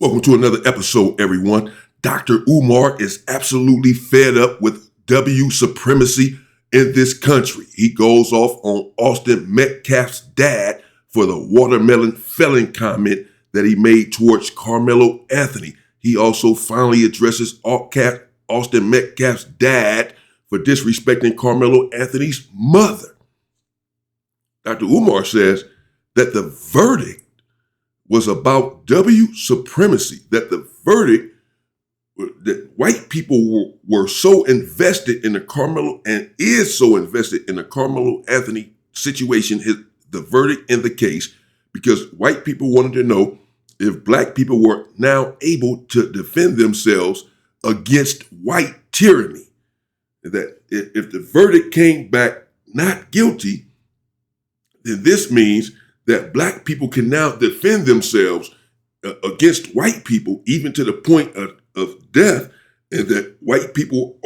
Welcome to another episode, everyone. Dr. Umar is absolutely fed up with W supremacy in this country. He goes off on Austin Metcalf's dad for the watermelon felon comment that he made towards Karmelo Anthony. He also finally addresses Austin Metcalf's dad for disrespecting Karmelo Anthony's mother. Dr. Umar says that the verdict was about W supremacy, that the verdict, that white people were so invested in the Karmelo and is so invested in the Karmelo Anthony situation, the verdict in the case, because white people wanted to know if black people were now able to defend themselves against white tyranny. That if the verdict came back not guilty, then this means that black people can now defend themselves against white people, even to the point of death, and that white people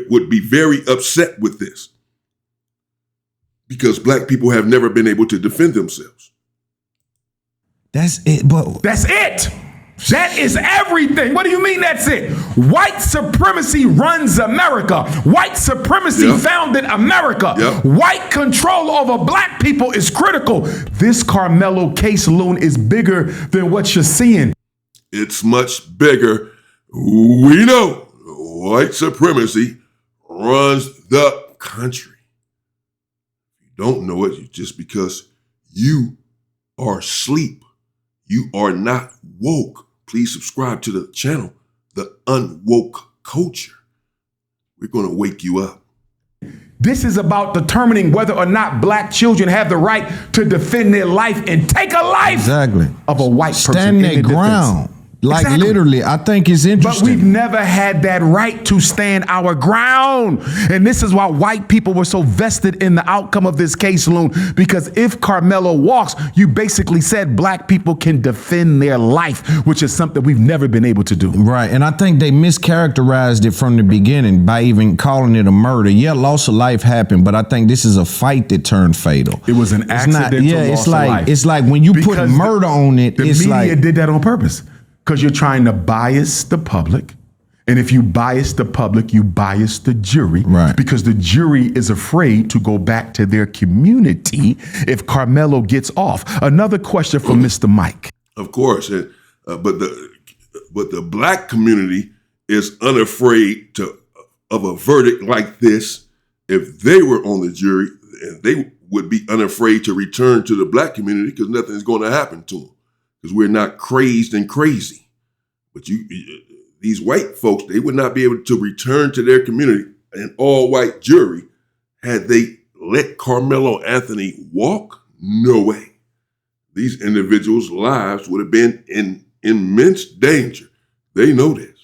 would be very upset with this because black people have never been able to defend themselves. That's it, but that's it. That is everything. What do you mean that's it? White supremacy runs America. White supremacy founded America. White control over black people is critical. This Karmelo case, Loon, is bigger than what you're seeing. It's much bigger. We know white supremacy runs the country. You don't know it just because you are asleep. You are not woke. Please subscribe to the channel, The Unwoke Culture. We're going to wake you up. This is about determining whether or not black children have the right to defend their life and take a life of a white person. Stand their ground. Like literally, I think it's interesting. But we've never had that right to stand our ground. And this is why white people were so vested in the outcome of this case, Loon, because if Karmelo walks, you basically said black people can defend their life, which is something we've never been able to do. Right. And I think they mischaracterized it from the beginning by even calling it a murder. Yeah, loss of life happened, but I think this is a fight that turned fatal. It was an accidental loss of life. It's like when you put murder on it, it's like the media did that on purpose. Because you're trying to bias the public. And if you bias the public, you bias the jury. Right. Because the jury is afraid to go back to their community if Karmelo gets off. Another question for Mr. Mike. Of course. But the black community is unafraid of a verdict like this. If they were on the jury, they would be unafraid to return to the black community because nothing's going to happen to them. Because we're not crazed and crazy. But these white folks, they would not be able to return to their community, an all-white jury, had they let Karmelo Anthony walk? No way. These individuals' lives would have been in immense danger. They know this.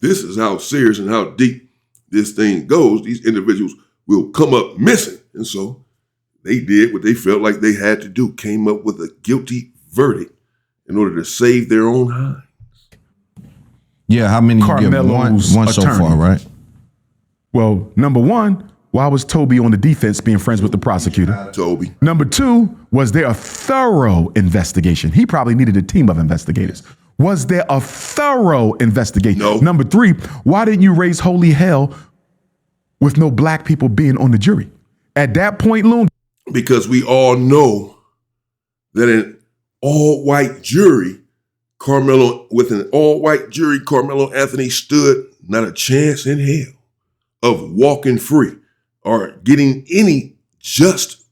This is how serious and how deep this thing goes. These individuals will come up missing. And so they did what they felt like they had to do, came up with a guilty verdict in order to save their own hinds. Yeah, how many you get? One so far, right? Well, number one, why was Toby on the defense being friends with the prosecutor? Toby. Number two, was there a thorough investigation? He probably needed a team of investigators. Was there a thorough investigation? No. Number three, why didn't you raise holy hell with no black people being on the jury? At that point, Loon. Because we all know that an all-white jury, Karmelo Anthony stood not a chance in hell of walking free or getting any just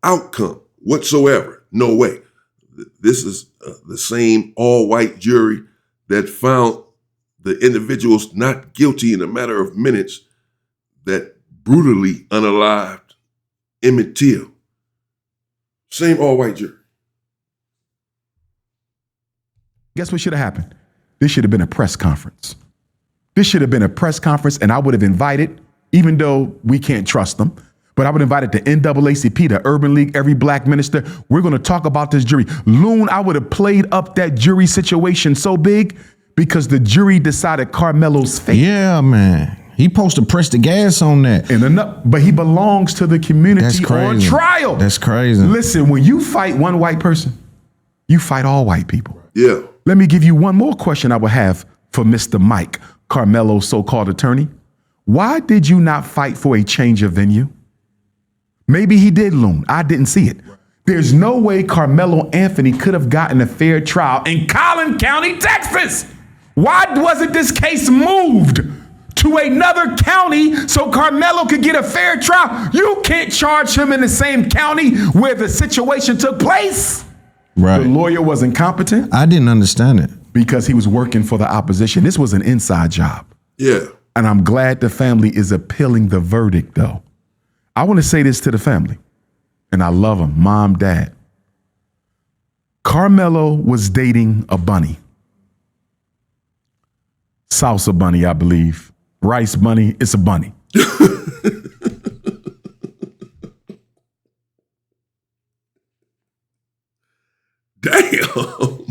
outcome whatsoever. No way. This is the same all-white jury that found the individuals not guilty in a matter of minutes that brutally unalived Emmett Till. Same all-white jury. Guess what should have happened? This should have been a press conference. This should have been a press conference, and I would have invited, even though we can't trust them, but I would invite the NAACP, the Urban League, every black minister. We're going to talk about this jury. Loon, I would have played up that jury situation so big because the jury decided Karmelo's fate. Yeah, man. He supposed to press the gas on that. But he belongs to the community on trial. That's crazy. Listen, when you fight one white person, you fight all white people. Yeah. Let me give you one more question I would have for Mr. Mike, Karmelo's so-called attorney. Why did you not fight for a change of venue? Maybe he did, Loon. I didn't see it. There's no way Karmelo Anthony could have gotten a fair trial in Collin County, Texas. Why wasn't this case moved to another county so Karmelo could get a fair trial? You can't charge him in the same county where the situation took place. Right. The lawyer was incompetent I didn't understand it. because he was working for the opposition. This was an inside job. Yeah. And I'm glad the family is appealing the verdict, though. I want to say this to the family, and I love them, mom, dad. Karmelo was dating a bunny. Salsa bunny, I believe. Rice bunny, it's a bunny. Damn.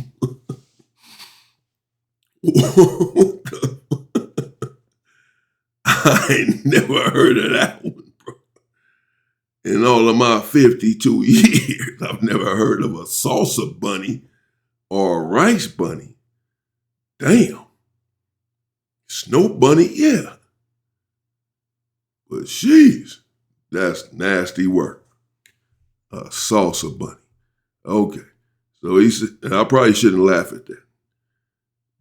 I ain't never heard of that one, bro. In all of my 52 years, I've never heard of a salsa bunny or a rice bunny. Damn. Snow bunny, yeah. But sheesh, that's nasty work. A salsa bunny. Okay. So he said, and I probably shouldn't laugh at that.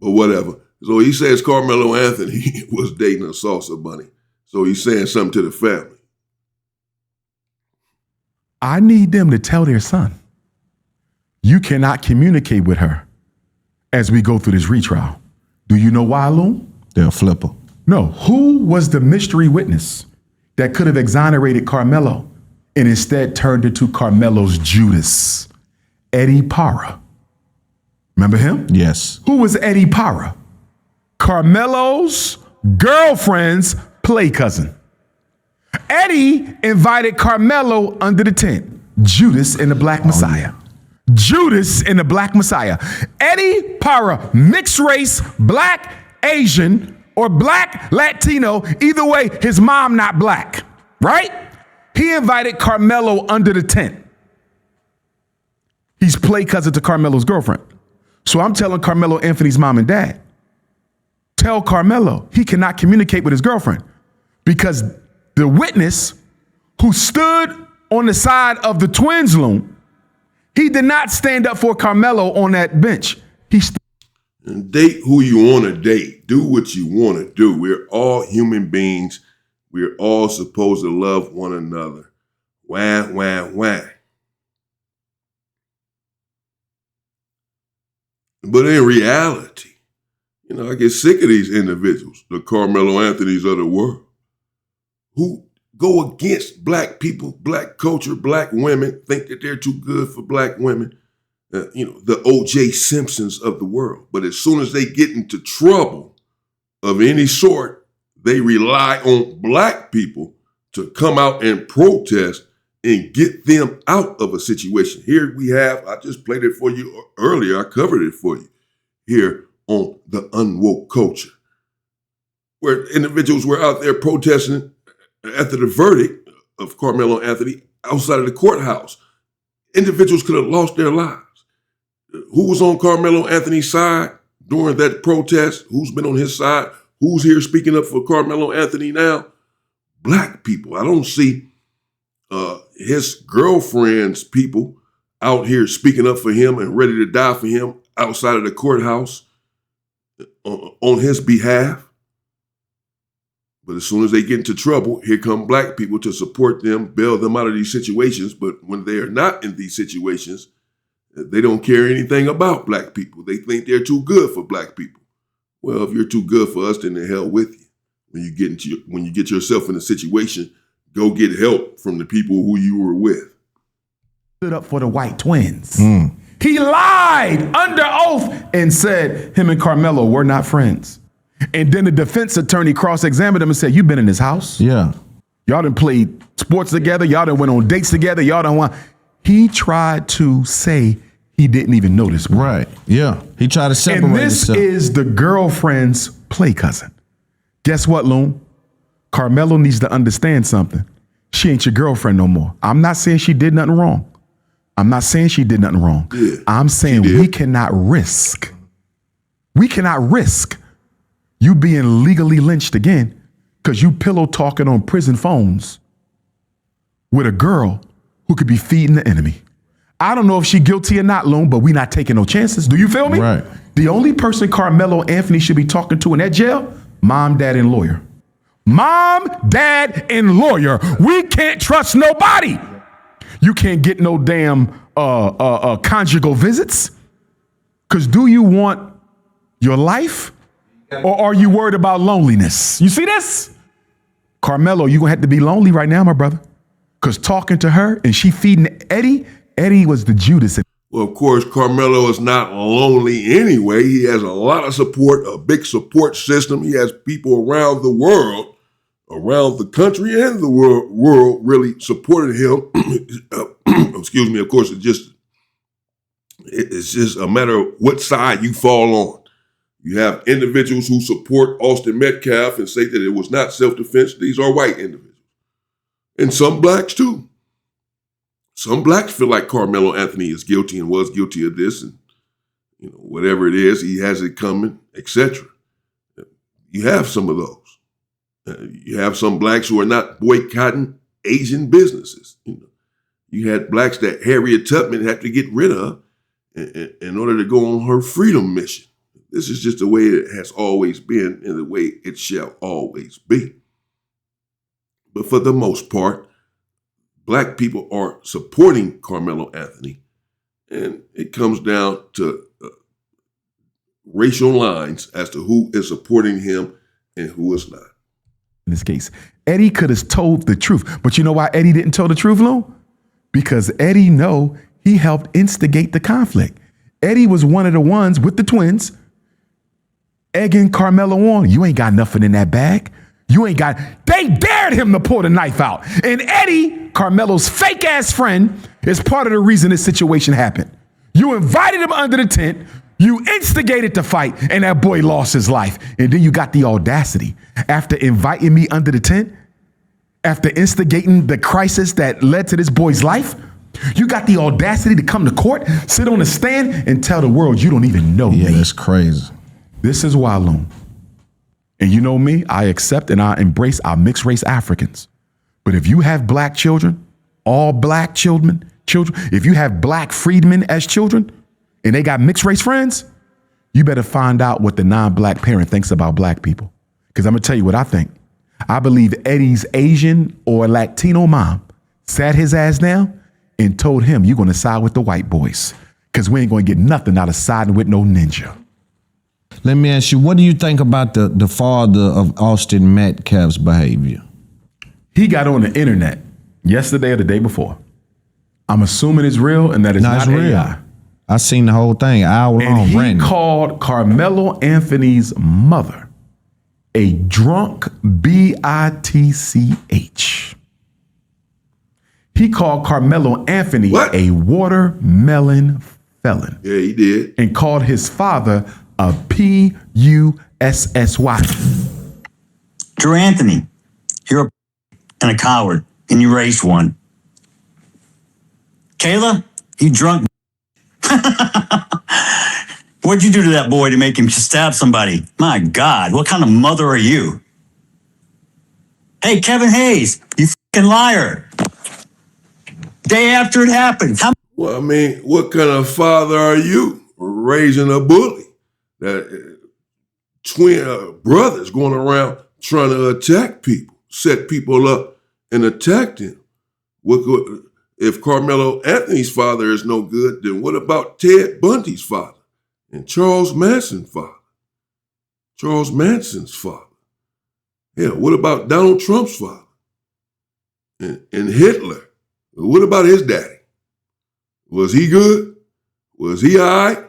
But whatever. So he says Carmelo Anthony was dating a salsa bunny. So he's saying something to the family. I need them to tell their son, you cannot communicate with her as we go through this retrial. Do you know why, Loon? They're a flipper. No. Who was the mystery witness that could have exonerated Karmelo and instead turned into Carmelo's Judas? Eddie Parra. Remember him? Yes. Who was Eddie Parra? Carmelo's girlfriend's play cousin. Eddie invited Karmelo under the tent. Judas and the Black Messiah. Judas and the Black Messiah. Eddie Parra, mixed race, black, Asian, or black Latino. Either way, his mom not black, right? He invited Karmelo under the tent. He's play cousin to Carmelo's girlfriend. So I'm telling Karmelo Anthony's mom and dad, tell Karmelo he cannot communicate with his girlfriend because the witness who stood on the side of the twins' loom, he did not stand up for Karmelo on that bench. And date who you want to date. Do what you want to do. We're all human beings. We're all supposed to love one another. Wah, wah, wah. But in reality, I get sick of these individuals, the Carmelo Anthonys of the world, who go against black people, black culture, black women, think that they're too good for black women, the O.J. Simpsons of the world. But as soon as they get into trouble of any sort, they rely on black people to come out and protest and get them out of a situation. Here we have, I just played it for you earlier, I covered it for you here on the Unwoke Culture, where individuals were out there protesting after the verdict of Carmelo Anthony outside of the courthouse. Individuals could have lost their lives. Who was on Carmelo Anthony's side during that protest? Who's been on his side? Who's here speaking up for Carmelo Anthony now? Black people. I don't see his girlfriend's people out here speaking up for him and ready to die for him outside of the courthouse on his behalf. But as soon as they get into trouble, here come black people to support them, bail them out of these situations. But when they are not in these situations, they don't care anything about black people. They think they're too good for black people. Well, if you're too good for us, then the hell with you. When you get yourself in a situation, go get help from the people who you were with. Stood up for the white twins. He lied under oath and said him and Karmelo were not friends. And then the defense attorney cross-examined him and said, you've been in his house? Yeah. Y'all done played sports together. Y'all done went on dates together. Y'all done won. He tried to say he didn't even know this. Right. Yeah. He tried to separate And this himself. is the girlfriend's play cousin. Guess what, Loon? Karmelo needs to understand something. She ain't your girlfriend no more. I'm not saying she did nothing wrong. I'm not saying she did nothing wrong. Yeah, I'm saying we cannot risk We cannot risk you being legally lynched again because you pillow talking on prison phones with a girl who could be feeding the enemy. I don't know if she's guilty or not, Loon, but we not taking no chances. Do you feel me? Right. The only person Karmelo Anthony should be talking to in that jail, mom, dad, and lawyer. Mom, dad, and lawyer. We can't trust nobody. You can't get no damn conjugal visits. Because do you want your life or are you worried about loneliness? You see this? Karmelo, you're going to have to be lonely right now, my brother. Because talking to her and she feeding Eddie was the Judas. Well, of course, Karmelo is not lonely anyway. He has a lot of support, a big support system. He has people around the world, around the country and the world really supporting him. Excuse me. Of course, it's just a matter of what side you fall on. You have individuals who support Austin Metcalf and say that it was not self-defense. These are white individuals. And some blacks too. Some blacks feel like Karmelo Anthony is guilty and was guilty of this, and whatever it is, he has it coming, etc. You have some of those. You have some blacks who are not boycotting Asian businesses. You had blacks that Harriet Tubman had to get rid of in order to go on her freedom mission. This is just the way it has always been and the way it shall always be. But for the most part, black people are supporting Karmelo Anthony, and it comes down to racial lines as to who is supporting him and who is not. In this case, Eddie could have told the truth, but you know why Eddie didn't tell the truth, Lou? Because Eddie know he helped instigate the conflict. Eddie was one of the ones with the twins egging Karmelo on. You ain't got nothing in that bag. They dared him to pull the knife out. And Eddie, Karmelo's fake ass friend, is part of the reason this situation happened. You invited him under the tent, you instigated the fight, and that boy lost his life. And then you got the audacity, after inviting me under the tent, after instigating the crisis that led to this boy's life, you got the audacity to come to court, sit on a stand, and tell the world you don't even know me. Yeah, that's crazy. This is why, Loon. And you know me, I accept and I embrace our mixed race Africans. But if you have black children, all black children, if you have black freedmen as children and they got mixed race friends, you better find out what the non-black parent thinks about black people. Because I'm going to tell you what I think. I believe Eddie's Asian or Latino mom sat his ass down and told him, you're going to side with the white boys because we ain't going to get nothing out of siding with no ninja. Let me ask you, what do you think about the father of Austin Metcalf's behavior? He got on the internet yesterday or the day before. I'm assuming it's real and that it's not real. AI. I seen the whole thing, hour long. And he random. called Karmelo Anthony's mother a drunk bitch. He called Karmelo Anthony a watermelon felon. Yeah, he did. And called his father a pussy. Drew Anthony, you're and a coward, and you raised one. Kayla, you drunk. What'd you do to that boy to make him stab somebody? My God, what kind of mother are you? Hey, Kevin Hayes, you fucking liar. Day after it happened. Well, I mean, what kind of father are you raising a bully? That twin brothers going around trying to attack people, set people up and attack them. If Karmelo Anthony's father is no good, then what about Ted Bundy's father and Charles Manson's father? Charles Manson's father. Yeah, what about Donald Trump's father? And Hitler? What about his daddy? Was he good? Was he all right?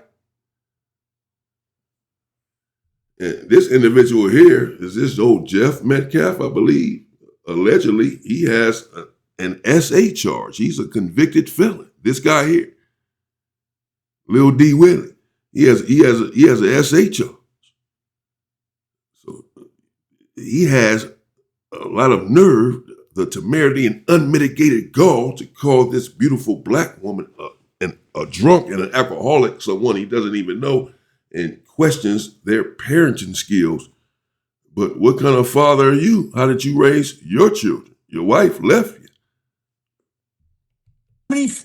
And this individual here is this old Jeff Metcalf, I believe. Allegedly, he has an SA charge. He's a convicted felon. This guy here, Lil D. Willie, he has an SA charge. So he has a lot of nerve, the temerity and unmitigated gall to call this beautiful black woman a drunk and an alcoholic, someone he doesn't even know, and questions their parenting skills. But what kind of father are you? How did you raise your children? Your wife left you.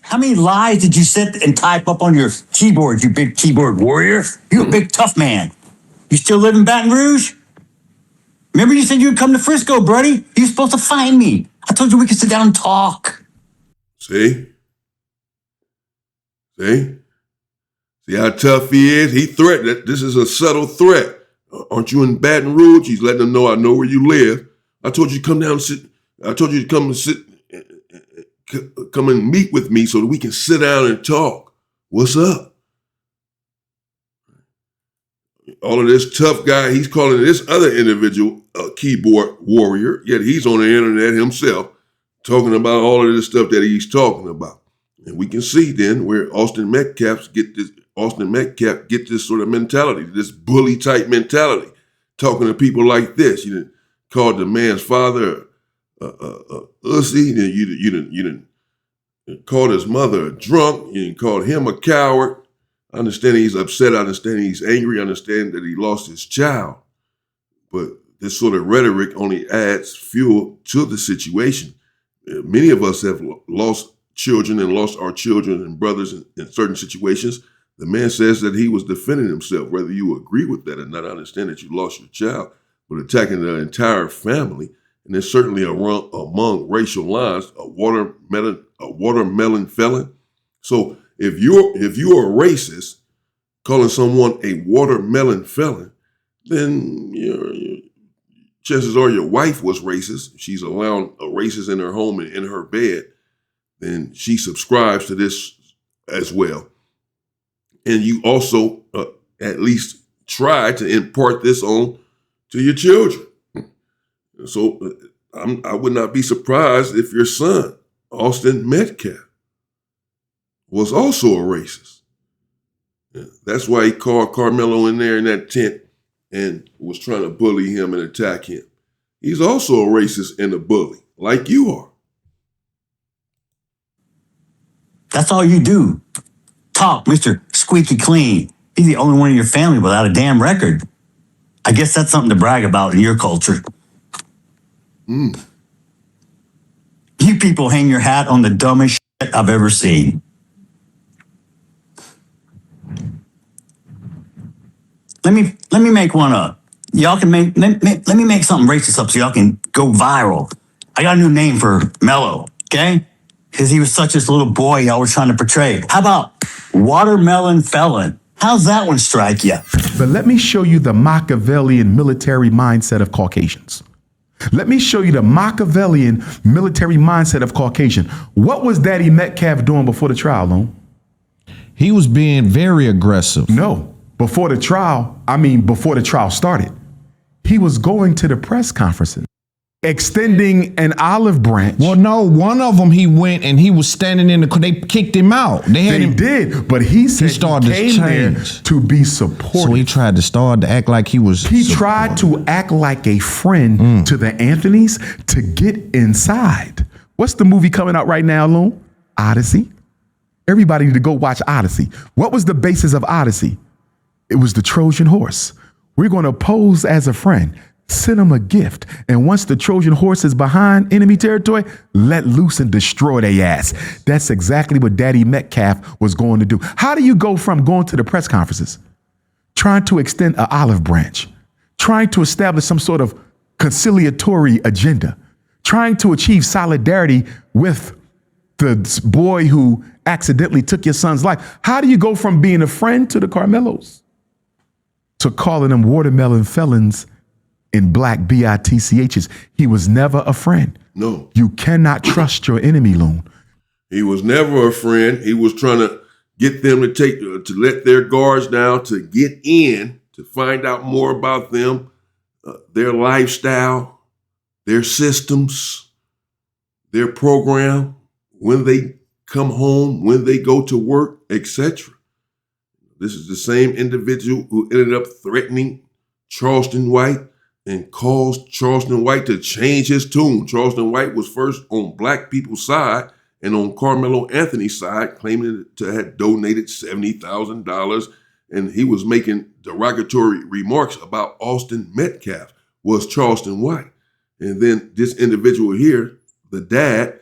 How many lies did you sit and type up on your keyboard, you big keyboard warrior? You a big tough man. You still live in Baton Rouge? Remember you said you'd come to Frisco, buddy? You were supposed to find me. I told you we could sit down and talk. See? See how tough he is? He threatened. This is a subtle threat. Aren't you in Baton Rouge? He's letting them know I know where you live. I told you to come down and sit. I told you to come and sit, come and meet with me so that we can sit down and talk. What's up? All of this tough guy, he's calling this other individual a keyboard warrior, yet he's on the internet himself talking about all of this stuff that he's talking about. And we can see then where Austin Metcalf get this sort of mentality, this bully type mentality, talking to people like this. You didn't call the man's father a ussy, you didn't call his mother a drunk, you didn't call him a coward. I understand he's upset, I understand he's angry, I understand that he lost his child. But this sort of rhetoric only adds fuel to the situation. Many of us have lost children and lost our children and brothers in certain situations. The man says that he was defending himself. Whether you agree with that or not, I understand that you lost your child, but attacking the entire family, and there's certainly among racial lines, a watermelon felon. So if you're a racist, calling someone a watermelon felon, then chances are your wife was racist. She's allowing a racist in her home and in her bed. Then she subscribes to this as well. And you also at least try to impart this on to your children. So I would not be surprised if your son, Austin Metcalf, was also a racist. That's why he called Karmelo in there in that tent and was trying to bully him and attack him. He's also a racist and a bully, like you are. That's all you do. Talk, Mr. Squeaky Clean. He's the only one in your family without a damn record. I guess that's something to brag about in your culture. You people hang your hat on the dumbest shit I've ever seen. Let me make one up. Y'all can let me make something racist up so y'all can go viral. I got a new name for Mello, okay? Because he was such this little boy y'all were trying to portray. How about watermelon felon? How's that one strike you? But let me show you the Machiavellian military mindset of Caucasians. Let me show you the Machiavellian military mindset of Caucasian. What was Daddy Metcalf doing before the trial, Lone? He was being very aggressive. No, before the trial started, he was going to the press conferences, extending an olive branch. Well, no, one of them he went and he was standing in they kicked him out. They did, but he said he came there to be supportive. So he tried to act like he was. He tried to act like a friend to the Anthonys to get inside. What's the movie coming out right now, Loon? Odyssey. Everybody need to go watch Odyssey. What was the basis of Odyssey? It was the Trojan horse. We're going to pose as a friend. Send them a gift. And once the Trojan horse is behind enemy territory, let loose and destroy their ass. That's exactly what Daddy Metcalf was going to do. How do you go from going to the press conferences, trying to extend an olive branch, trying to establish some sort of conciliatory agenda, trying to achieve solidarity with the boy who accidentally took your son's life? How do you go from being a friend to the Karmelos to calling them watermelon felons in black BITCHs? He was never a friend. No. You cannot trust your enemy, Loon. He was never a friend. He was trying to get them to let their guards down, to get in, to find out more about them, their lifestyle, their systems, their program, when they come home, when they go to work, etc. This is the same individual who ended up threatening Charleston White and caused Charleston White to change his tune. Charleston White was first on black people's side and on Carmelo Anthony's side, claiming to have donated $70,000 and he was making derogatory remarks about Austin Metcalf, was Charleston White. And then this individual here, the dad,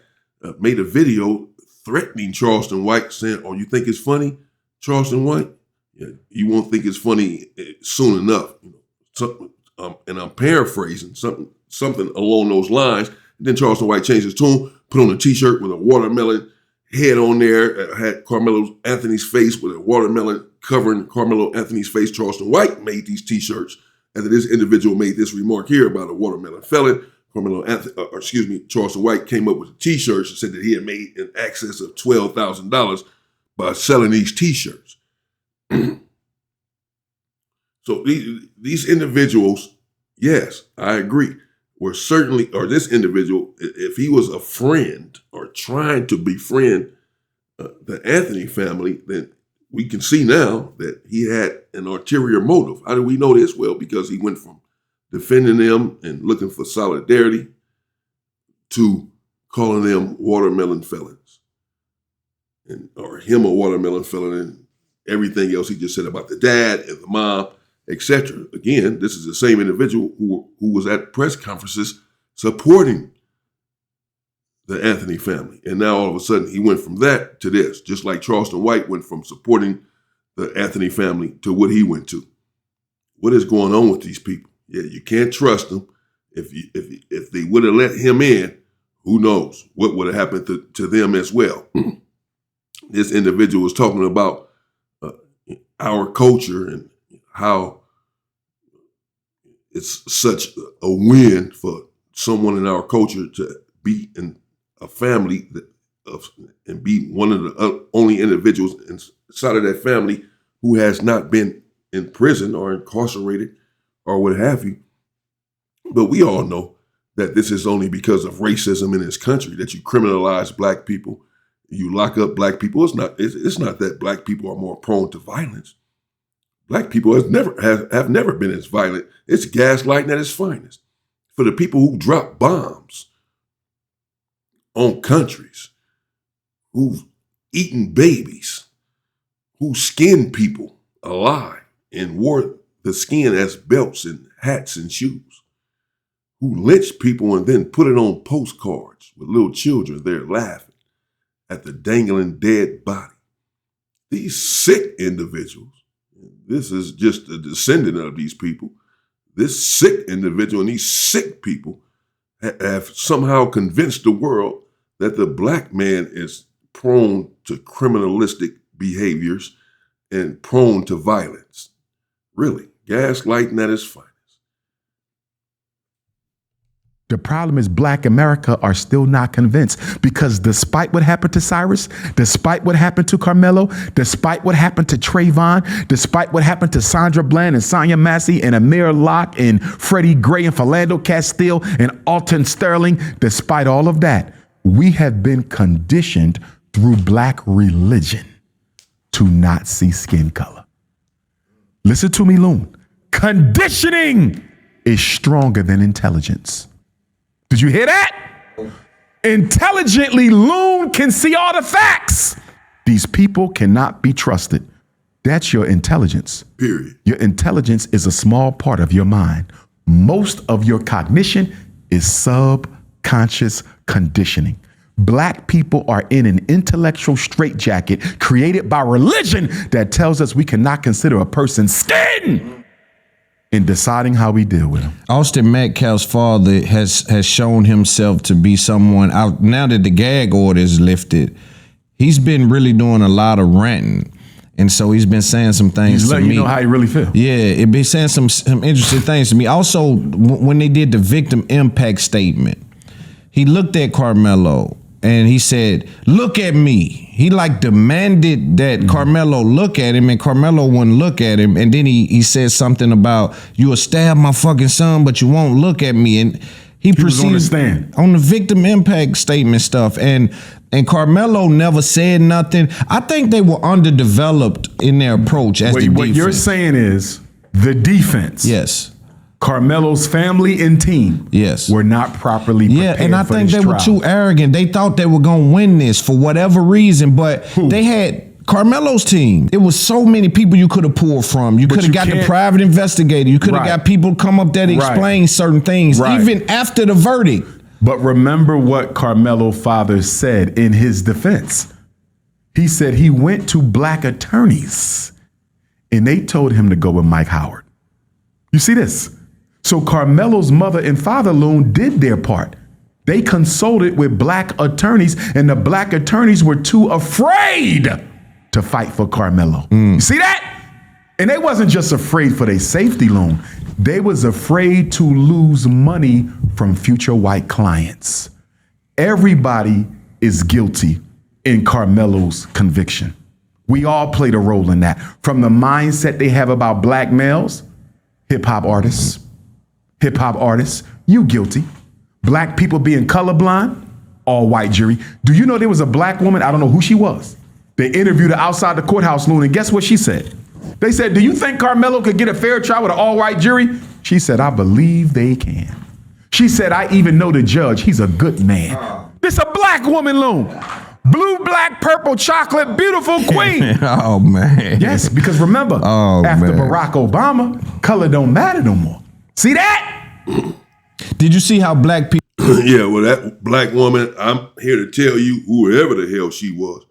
made a video threatening Charleston White, saying, "Oh, you think it's funny, Charleston White? Yeah, you won't think it's funny soon enough." And I'm paraphrasing something along those lines. And then Charleston White changed his tune, put on a T-shirt with a watermelon head on there, had Carmelo Anthony's face with a watermelon covering Carmelo Anthony's face. Charleston White made these T-shirts after this individual made this remark here about a watermelon felon. Charleston White came up with the T-shirts and said that he had made in excess of $12,000 by selling these T-shirts. So these individuals, yes, I agree, were certainly, or this individual, if he was a friend or trying to befriend the Anthony family, then we can see now that he had an ulterior motive. How do we know this? Well, because he went from defending them and looking for solidarity to calling them watermelon felons, or him a watermelon felon, and everything else he just said about the dad and the mom, etc. Again, this is the same individual who was at press conferences supporting the Anthony family. And now all of a sudden he went from that to this, just like Charleston White went from supporting the Anthony family to what he went to. What is going on with these people? Yeah, you can't trust them. If they would have let him in, who knows what would have happened to them as well. This individual was talking about our culture and how it's such a win for someone in our culture to be in a family and be one of the only individuals inside of that family who has not been in prison or incarcerated or what have you. But we all know that this is only because of racism in this country, that you criminalize black people, you lock up black people. It's not that black people are more prone to violence. Black people have never been as violent. It's gaslighting at its finest. For the people who drop bombs on countries, who've eaten babies, who skinned people alive and wore the skin as belts and hats and shoes, who lynched people and then put it on postcards with little children there laughing at the dangling dead body. These sick individuals, this is just a descendant of these people, this sick individual and these sick people have somehow convinced the world that the black man is prone to criminalistic behaviors and prone to violence. Really, gaslighting at its finest. The problem is Black America are still not convinced, because despite what happened to Cyrus, despite what happened to Karmelo, despite what happened to Trayvon, despite what happened to Sandra Bland and Sonia Massey and Amir Locke and Freddie Gray and Philando Castile and Alton Sterling, despite all of that, we have been conditioned through Black religion to not see skin color. Listen to me, Loon. Conditioning is stronger than intelligence. Did you hear that? Intelligently, Loon can see all the facts. These people cannot be trusted. That's your intelligence. Period. Your intelligence is a small part of your mind. Most of your cognition is subconscious conditioning. Black people are in an intellectual straitjacket created by religion that tells us we cannot consider a person's skin in deciding how we deal with them. Austin Metcalf's father has shown himself to be someone out now that the gag order is lifted. He's been really doing a lot of ranting. And so he's been saying some things He's to letting me. you know how he really feels. Yeah, it been saying some interesting things to me. Also, when they did the victim impact statement, he looked at Karmelo and he said, "Look at me." He like demanded that Karmelo look at him, and Karmelo wouldn't look at him. And then he said something about, "You will stab my fucking son, but you won't look at me." And he was on the proceeded stand. on the victim impact statement stuff. And Karmelo never said nothing. I think they were underdeveloped in their approach as the defense. What you're saying is the defense. Yes. Carmelo's family and team Yes. were not properly prepared and I for think this they were trial. too arrogant. They thought they were going to win this for whatever reason, but they had Carmelo's team. It was so many people you could have pulled from. You could have got the private investigator. You could have got people come up there to explain certain things, even after the verdict. But remember what Karmelo's father said in his defense. He said he went to black attorneys and they told him to go with Mike Howard. You see this? So Karmelo's mother and father, Loon, did their part. They consulted with black attorneys, and the black attorneys were too afraid to fight for Karmelo. You see that? And they wasn't just afraid for their safety, Loon. They was afraid to lose money from future white clients. Everybody is guilty in Karmelo's conviction. We all played a role in that. From the mindset they have about black males, hip-hop artists, you guilty. Black people being colorblind, all white jury. Do you know there was a black woman, I don't know who she was. They interviewed her outside the courthouse, Loon, and guess what she said? They said, do you think Karmelo could get a fair trial with an all-white jury? She said, I believe they can. She said, I even know the judge. He's a good man. This a black woman, Loon. Blue, black, purple, chocolate, beautiful queen. Oh, man. Yes, because remember, after Barack Obama, color don't matter no more. See that? Did you see how black people... Yeah, well, that black woman, I'm here to tell you, whoever the hell she was,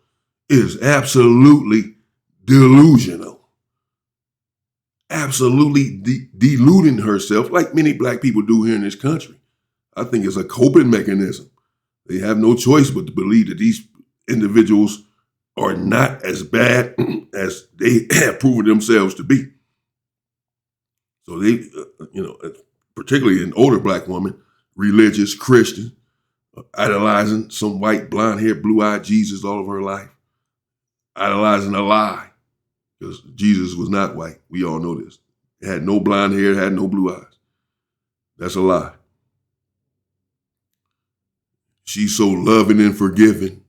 is absolutely delusional. Absolutely deluding herself, like many black people do here in this country. I think it's a coping mechanism. They have no choice but to believe that these individuals are not as bad as they have proven themselves to be. So they, particularly an older black woman, religious, Christian, idolizing some white, blonde-haired, blue-eyed Jesus all of her life, idolizing a lie, because Jesus was not white. We all know this. He had no blonde hair, had no blue eyes. That's a lie. She's so loving and forgiving.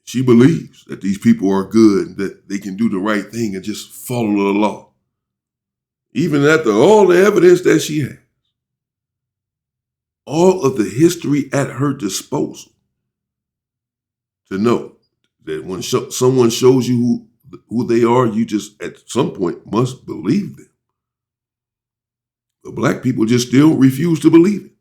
She believes that these people are good, that they can do the right thing and just follow the law. Even after all the evidence that she has, all of the history at her disposal, to know that when someone shows you who they are, you just at some point must believe them. But black people just still refuse to believe it.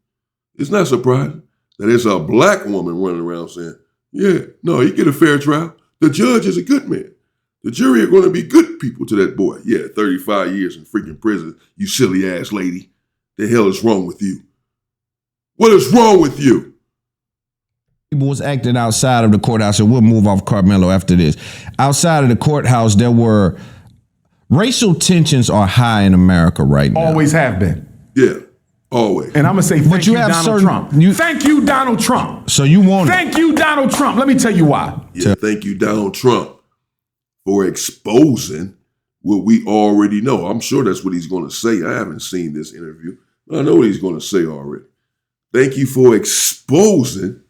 It's not surprising that it's a black woman running around saying, yeah, no, he get a fair trial. The judge is a good man. The jury are going to be good people to that boy. Yeah, 35 years in freaking prison, you silly ass lady. The hell is wrong with you? What is wrong with you? People was acting outside of the courthouse, and we'll move off Karmelo after this. Outside of the courthouse, there were racial tensions are high in America right now. Always have been. Yeah, always. And I'm going to say thank you, Donald Trump. Thank you, Donald Trump. So you want Thank you, Donald Trump. Let me tell you why. Yeah, thank you, Donald Trump, for exposing what we already know. I'm sure that's what he's going to say. I haven't seen this interview, but I know what he's going to say already. Thank you for exposing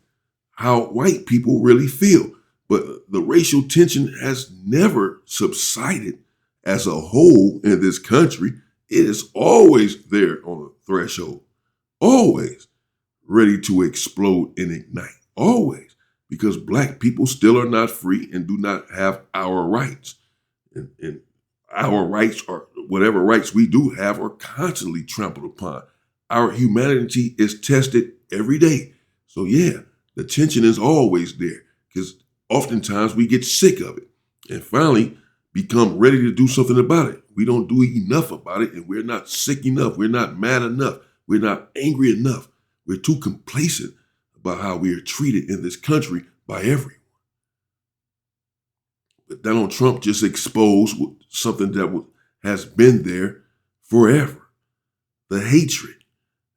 how white people really feel. But the racial tension has never subsided as a whole in this country. It is always there on the threshold, always ready to explode and ignite, always, because black people still are not free and do not have our rights. And our rights, or whatever rights we do have, are constantly trampled upon. Our humanity is tested every day. So yeah, the tension is always there, because oftentimes we get sick of it and finally become ready to do something about it. We don't do enough about it, and we're not sick enough. We're not mad enough. We're not angry enough. We're too complacent about how we are treated in this country by everyone. But Donald Trump just exposed something that has been there forever, the hatred.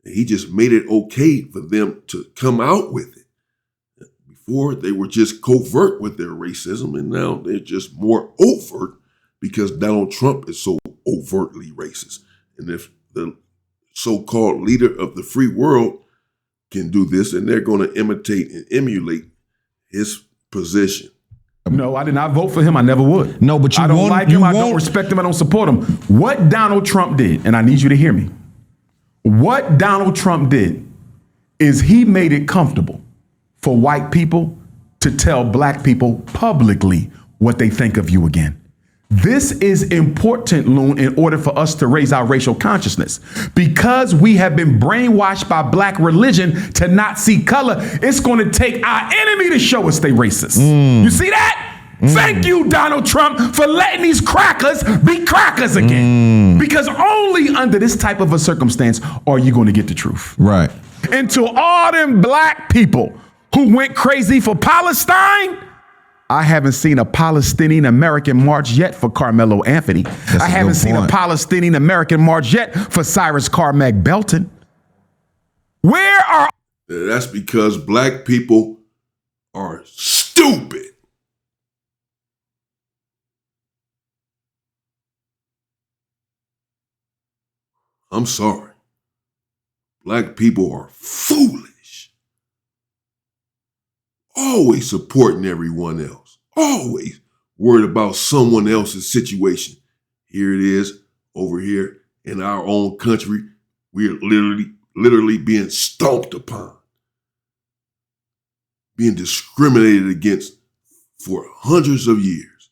And he just made it okay for them to come out with it. Before, they were just covert with their racism, and now they're just more overt because Donald Trump is so overtly racist. And if the so-called leader of the free world can do this, and they're going to imitate and emulate his position. No, I did not vote for him. I never would. No, but I don't like him. I don't respect him. I don't support him. What Donald Trump did, and I need you to hear me, what Donald Trump did is he made it comfortable for white people to tell black people publicly what they think of you again. This is important, Loon, in order for us to raise our racial consciousness. Because we have been brainwashed by black religion to not see color, it's going to take our enemy to show us they racist. You see that? Thank you, Donald Trump, for letting these crackers be crackers again. Because only under this type of a circumstance are you going to get the truth. Right. And to all them black people who went crazy for Palestine, I haven't seen a Palestinian American march yet for Karmelo Anthony. I haven't seen a Palestinian American march yet for Cyrus Carmack Belton. Where are... That's because black people are stupid. I'm sorry. Black people are foolish. Always supporting everyone else. Always worried about someone else's situation. Here it is over here in our own country. We are literally being stomped upon, being discriminated against for hundreds of years.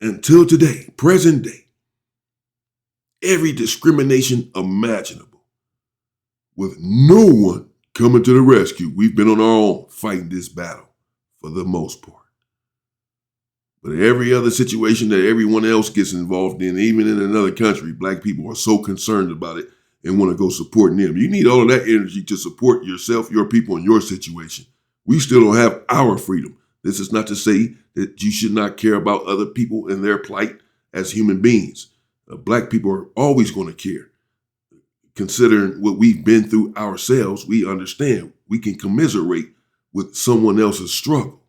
Until today, present day, every discrimination imaginable, with no one coming to the rescue. We've been on our own fighting this battle for the most part. But every other situation that everyone else gets involved in, even in another country, black people are so concerned about it and want to go supporting them. You need all of that energy to support yourself, your people, and your situation. We still don't have our freedom. This is not to say that you should not care about other people and their plight as human beings. Black people are always going to care. Considering what we've been through ourselves, we understand we can commiserate with someone else's struggle.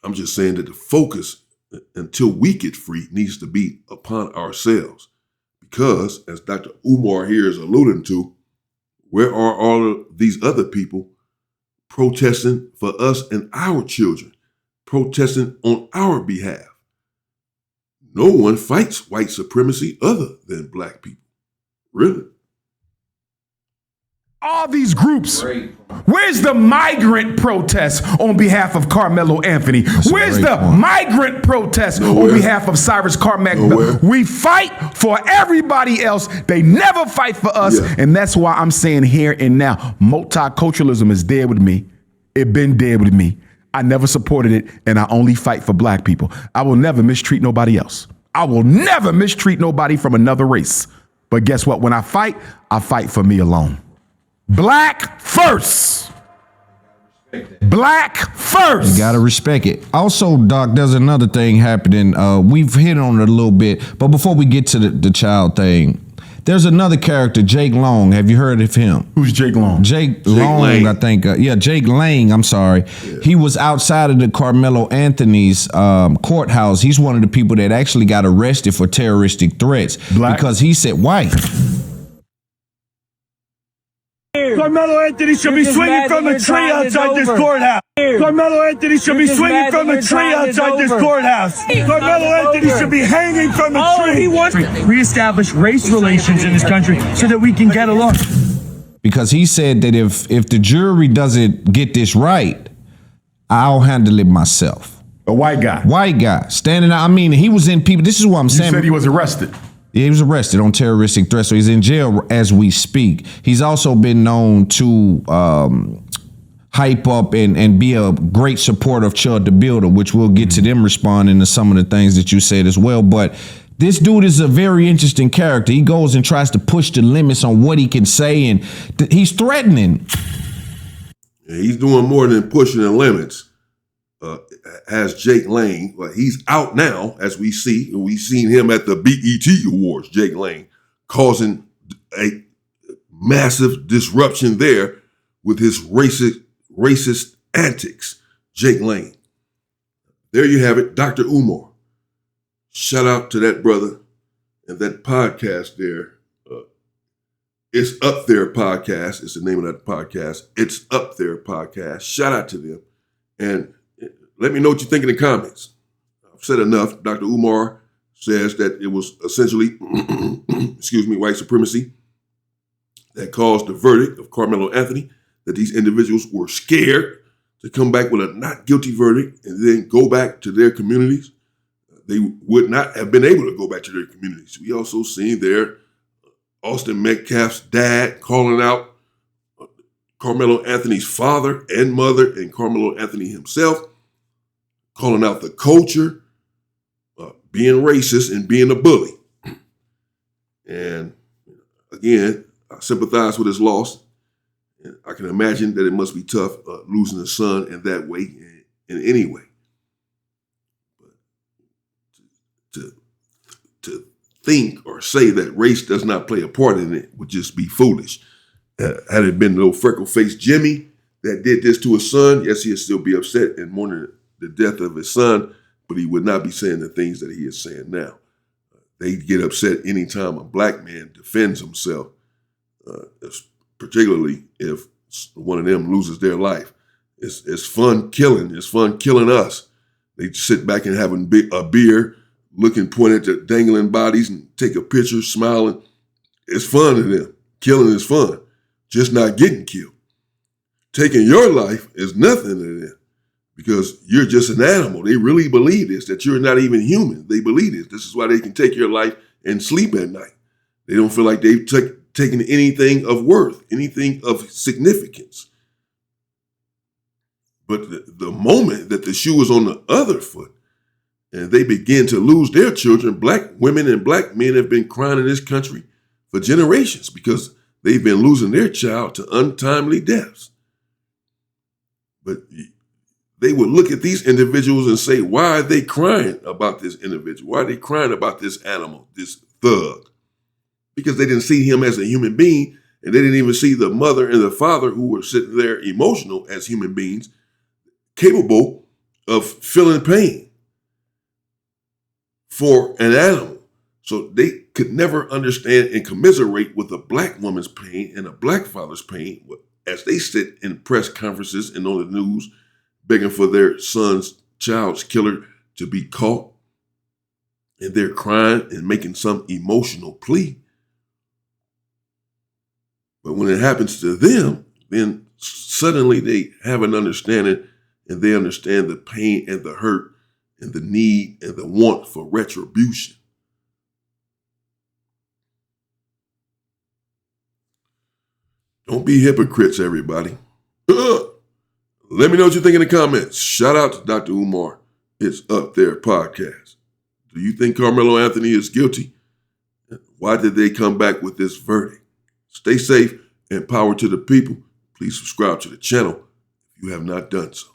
I'm just saying that the focus until we get free needs to be upon ourselves. Because, as Dr. Umar here is alluding to, where are all of these other people protesting for us and our children, protesting on our behalf? No one fights white supremacy other than black people. Really? All these groups. Where's the migrant protest on behalf of Karmelo Anthony? Where's the migrant protest on behalf of Cyrus Carmack? We fight for everybody else. They never fight for us. Yeah. And that's why I'm saying here and now, multiculturalism is dead with me. It been dead with me. I never supported it, and I only fight for black people. I will never mistreat nobody else. I will never mistreat nobody from another race. But guess what? When I fight for me alone. Black first. Black first. You gotta respect it. Also, Doc, there's another thing happening. We've hit on it a little bit, but before we get to the child thing, there's another character, Jake Long. Have you heard of him? Who's Jake Long? Jake Long, Lang. I think. Jake Lang, I'm sorry. Yeah. He was outside of the Karmelo Anthony's courthouse. He's one of the people that actually got arrested for terroristic threats. Black? Because he said white. Karmelo Anthony should be swinging from a tree outside this courthouse. Karmelo Anthony should be swinging from a tree outside this courthouse. Karmelo Anthony should be hanging from a tree. He wants to reestablish race relations in this country so that we can get along. Because he said that if the jury doesn't get this right, I'll handle it myself. A white guy. White guy. Standing out. I mean, he was in people. This is what I'm saying. You said he was arrested. Yeah, he was arrested on terroristic threats, so he's in jail as we speak. He's also been known to hype up and be a great supporter of Chud the Builder, which we'll get to them responding to some of the things that you said as well. But this dude is a very interesting character. He goes and tries to push the limits on what he can say, and he's threatening. Yeah, he's doing more than pushing the limits. As Jake Lang, he's out now, as we see. We've seen him at the BET Awards, Jake Lang, causing a massive disruption there with his racist antics. Jake Lang. There you have it, Dr. Umar. Shout out to that brother and that podcast there. It's Up There Podcast. It's the name of that podcast. It's Up There Podcast. Shout out to them. And let me know what you think in the comments. I've said enough. Dr. Umar says that it was essentially, white supremacy that caused the verdict of Karmelo Anthony, that these individuals were scared to come back with a not guilty verdict and then go back to their communities. They would not have been able to go back to their communities. We also seen there Austin Metcalf's dad calling out Karmelo Anthony's father and mother and Karmelo Anthony himself, calling out the culture, being racist and being a bully. And again, I sympathize with his loss. And I can imagine that it must be tough losing a son in that way, in any way. But to think or say that race does not play a part in it would just be foolish. Had it been little freckle-faced Jimmy that did this to his son, yes, he'd still be upset and mourning the death of his son, but he would not be saying the things that he is saying now. They get upset anytime a black man defends himself, particularly if one of them loses their life. It's fun killing. It's fun killing us. They sit back and having a beer, looking, pointing at the dangling bodies and take a picture, smiling. It's fun to them. Killing is fun. Just not getting killed. Taking your life is nothing to them because you're just an animal. They really believe this, that you're not even human. They believe this. This is why they can take your life and sleep at night. They don't feel like they've taken anything of worth, anything of significance. But the moment that the shoe is on the other foot and they begin to lose their children, black women and black men have been crying in this country for generations because they've been losing their child to untimely deaths. But they would look at these individuals and say, why are they crying about this individual? Why are they crying about this animal, this thug? Because they didn't see him as a human being, and they didn't even see the mother and the father who were sitting there emotional as human beings, capable of feeling pain for an animal. So they could never understand and commiserate with a black woman's pain and a black father's pain as they sit in press conferences and on the news begging for their child's killer to be caught. And they're crying and making some emotional plea. But when it happens to them, then suddenly they have an understanding and they understand the pain and the hurt and the need and the want for retribution. Don't be hypocrites, everybody. Let me know what you think in the comments. Shout out to Dr. Umar. It's Up There podcast. Do you think Karmelo Anthony is guilty? Why did they come back with this verdict? Stay safe and power to the people. Please subscribe to the channel if you have not done so.